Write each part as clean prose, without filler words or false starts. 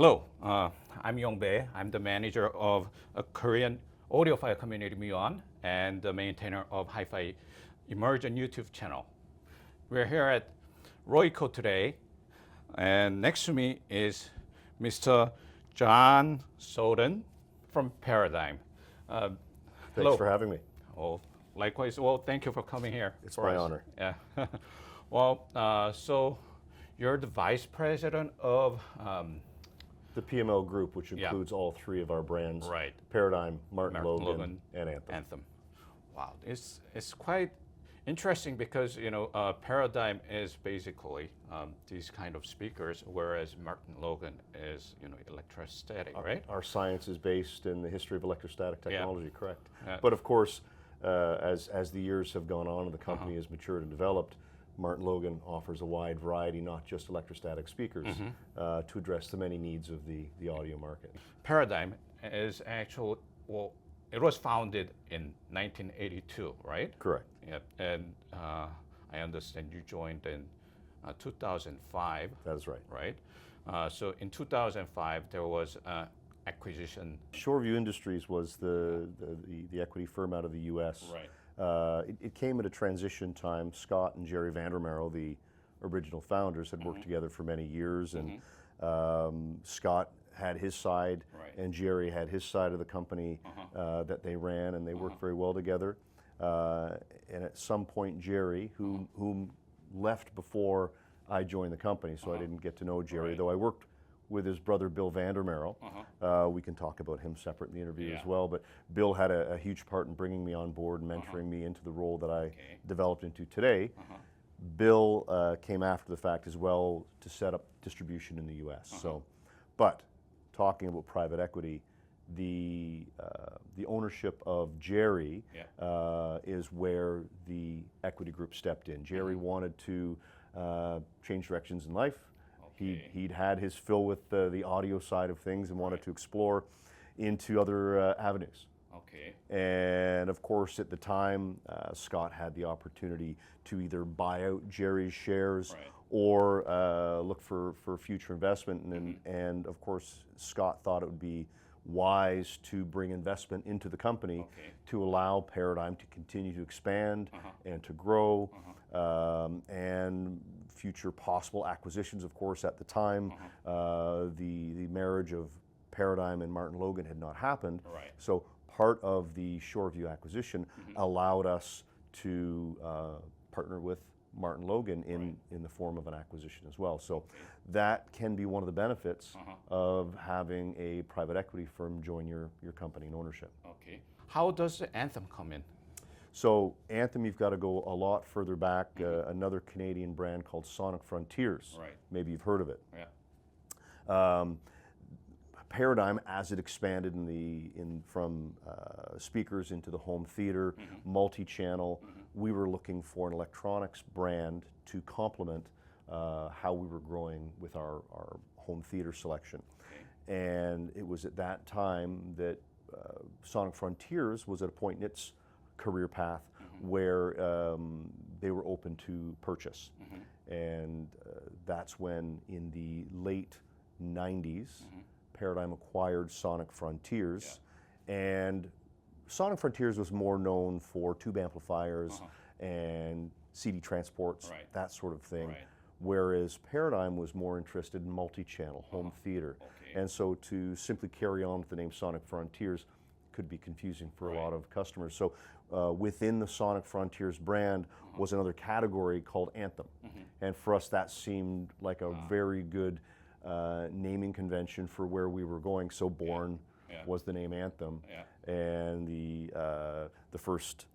Hello, I'm Yong Bae. I'm the manager of a Korean audiophile community Muon and the maintainer of HiFi Immersion YouTube channel. We're here at Royco today, and next to me is Mr. John Soden from Paradigm. Thanks for having me. Oh, likewise. Well, thank you for coming here. It's my honor. Yeah. Well, so you're the vice president of The PML group, which includes all three of our brands. Right. Paradigm, Martin Logan, and Anthem. Wow, it's quite interesting because Paradigm is basically these kind of speakers, whereas Martin Logan is electrostatic, right? Our science is based in the history of electrostatic technology, correct? Yeah. But of course, as the years have gone on and the company has matured and developed, Martin Logan offers a wide variety, not just electrostatic speakers, to address the many needs of the audio market. Paradigm is actually, well, it was founded in 1982, right? Correct. Yep. And I understand you joined in 2005. That is right. Right? So in 2005, there was acquisition. Shoreview Industries was the equity firm out of the U.S. Right. It came at a transition time. Scott and Jerry Vandermeerl, the original founders, had worked together for many years, and Scott had his side, and Jerry had his side of the company that they ran, and they worked very well together. And at some point, Jerry, whom left before I joined the company, so I didn't get to know Jerry, though I worked with his brother Bill Vandermeerl. We can talk about him separate in the interview as well, but Bill had a huge part in bringing me on board and mentoring me into the role that I developed into today. Bill came after the fact as well to set up distribution in the U.S. But talking about private equity, the ownership of Jerry is where the equity group stepped in. Jerry wanted to change directions in life. He'd had his fill with the audio side of things and wanted to explore into other avenues. Okay. And of course, at the time, Scott had the opportunity to either buy out Jerry's shares or look for future investment. And of course, Scott thought it would be wise to bring investment into the company to allow Paradigm to continue to expand and to grow, and future possible acquisitions. Of course, at the time, the marriage of Paradigm and Martin Logan had not happened. So part of the Shoreview acquisition allowed us to partner with Martin Logan in the form of an acquisition as well. So that can be one of the benefits of having a private equity firm join your company in ownership. Okay. How does the Anthem come in? So Anthem, you've got to go a lot further back. Another Canadian brand called Sonic Frontiers. Maybe you've heard of it. Paradigm, as it expanded from speakers into the home theater, multi-channel, we were looking for an electronics brand to complement how we were growing with our home theater selection. And it was at that time that Sonic Frontiers was at a point in its career path where they were open to purchase. And that's when, in the late 90s, Paradigm acquired Sonic Frontiers, and Sonic Frontiers was more known for tube amplifiers and CD transports, that sort of thing, whereas Paradigm was more interested in multi-channel home theater. And so to simply carry on with the name Sonic Frontiers could be confusing for a lot of customers. So within the Sonic Frontiers brand was another category called Anthem. And for us, that seemed like a very good naming convention for where we were going. So born was the name Anthem, and the first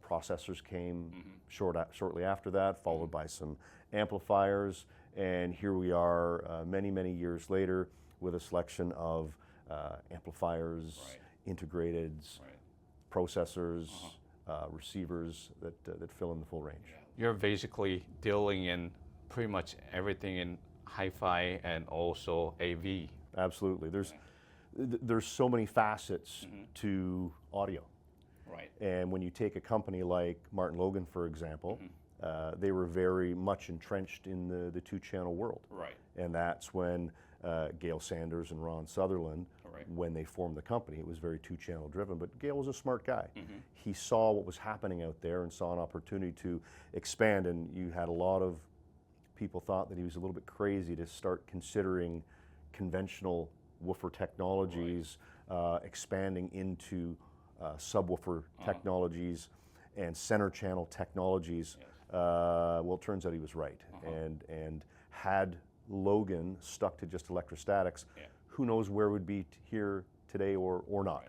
processors came shortly after that, followed by some amplifiers, and here we are many years later with a selection of amplifiers, integrateds, processors, receivers that fill in the full range. You're basically dealing in pretty much everything in HiFi and also AV. Absolutely. There's so many facets to audio. And when you take a company like Martin Logan, for example, they were very much entrenched in the two-channel world. And that's when Gail Sanders and Ron Sutherland, Right. when they formed the company. It was very two-channel driven, but Gail was a smart guy. He saw what was happening out there and saw an opportunity to expand, and you had a lot of people thought that he was a little bit crazy to start considering conventional woofer technologies, expanding into subwoofer technologies and center channel technologies. Yes. Well, it turns out he was right. And had Logan stuck to just electrostatics, who knows where we'd be here today or not.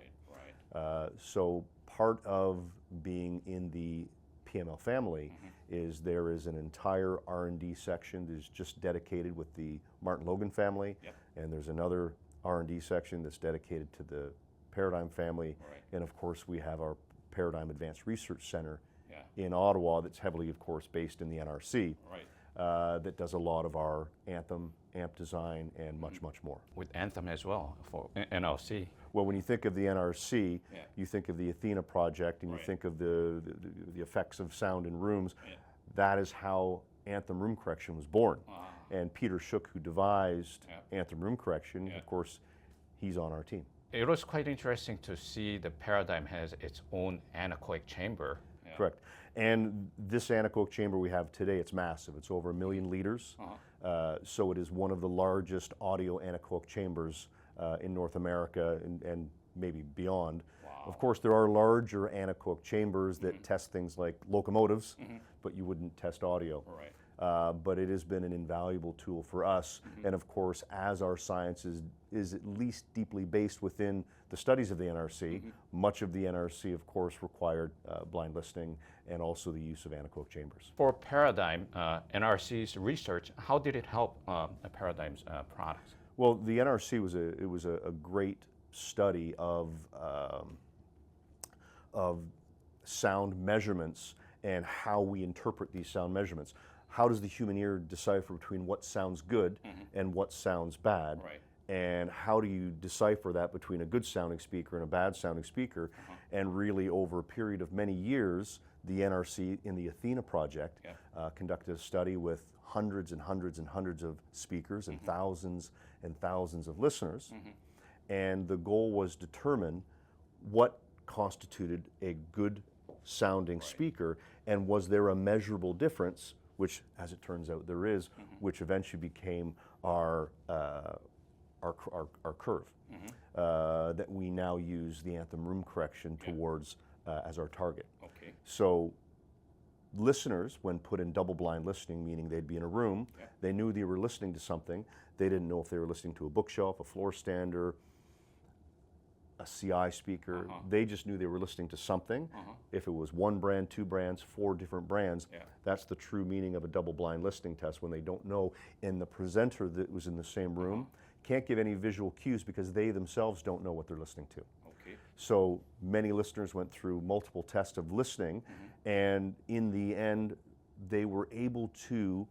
Right. So part of being in the PML family is there is an entire R&D section that is just dedicated with the Martin Logan family, and there's another R&D section that's dedicated to the Paradigm family, and of course we have our Paradigm Advanced Research Center in Ottawa that's heavily, of course, based in the NRC, that does a lot of our Anthem, amp design, and much, much more. With Anthem as well for NRC. Well, when you think of the NRC, you think of the Athena project, and you think of the effects of sound in rooms. That is how Anthem room correction was born. And Peter Shook, who devised Anthem room correction, of course, he's on our team. It was quite interesting to see the Paradigm has its own anechoic chamber. Correct. And this anechoic chamber we have today, it's massive. It's over 1 million liters. So it is one of the largest audio anechoic chambers in North America and maybe beyond. Of course, there are larger anechoic chambers that test things like locomotives, but you wouldn't test audio. But it has been an invaluable tool for us. And of course, as our science is at least deeply based within the studies of the NRC, much of the NRC, of course, required blind listening and also the use of anechoic chambers. For Paradigm, NRC's research, how did it help Paradigm's products? Well, the NRC was a great study of sound measurements and how we interpret these sound measurements. How does the human ear decipher between what sounds good and what sounds bad? And how do you decipher that between a good sounding speaker and a bad sounding speaker? And really, over a period of many years, the NRC in the Athena project conducted a study with hundreds and hundreds and hundreds of speakers and thousands of listeners. And the goal was to determine what constituted a good sounding speaker, and was there a measurable difference, which, as it turns out, there is, which eventually became our curve that we now use the Anthem room correction towards as our target. So listeners, when put in double blind listening, meaning they'd be in a room, they knew they were listening to something. They didn't know if they were listening to a bookshelf, a floor stander, a CI speaker. They just knew they were listening to something. If it was one brand, two brands, 4 different brands, that's the true meaning of a double blind listening test, when they don't know. And the presenter that was in the same room can't give any visual cues because they themselves don't know what they're listening to. So many listeners went through multiple tests of listening, and in the end, they were able to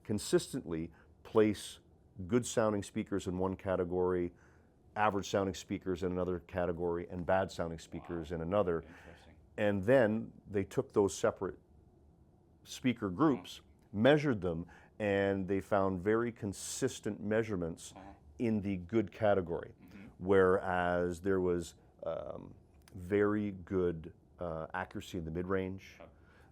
consistently place good sounding speakers in one category, average sounding speakers in another category, and bad sounding speakers in another. And then they took those separate speaker groups, measured them, and they found very consistent measurements in the good category, whereas there was very good accuracy in the mid-range.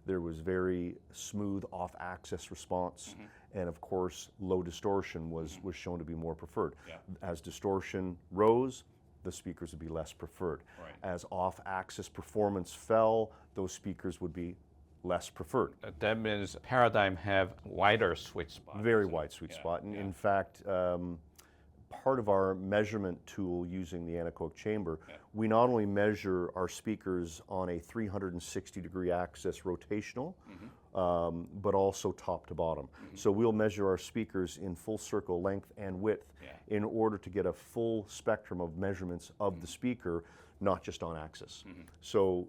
There was very smooth off-axis response, and of course, low distortion was shown to be more preferred. As distortion rose, the speakers would be less preferred. As off-axis performance fell, those speakers would be less preferred. That means Paradigm have wider sweet spot. Very wide sweet spot. And in fact, part of our measurement tool using the anechoic chamber, we not only measure our speakers on a 360-degree axis rotational, but also top to bottom. So we'll measure our speakers in full circle length and width in order to get a full spectrum of measurements of the speaker, not just on axis. So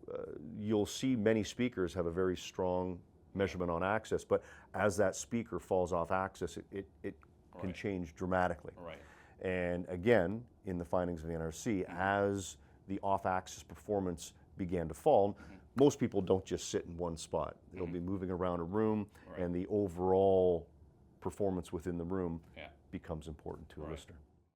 you'll see many speakers have a very strong measurement on axis, but as that speaker falls off axis, it can change dramatically. And again, in the findings of the NRC, as the off-axis performance began to fall, most people don't just sit in one spot. They'll be moving around a room, and the overall performance within the room becomes important to a listener.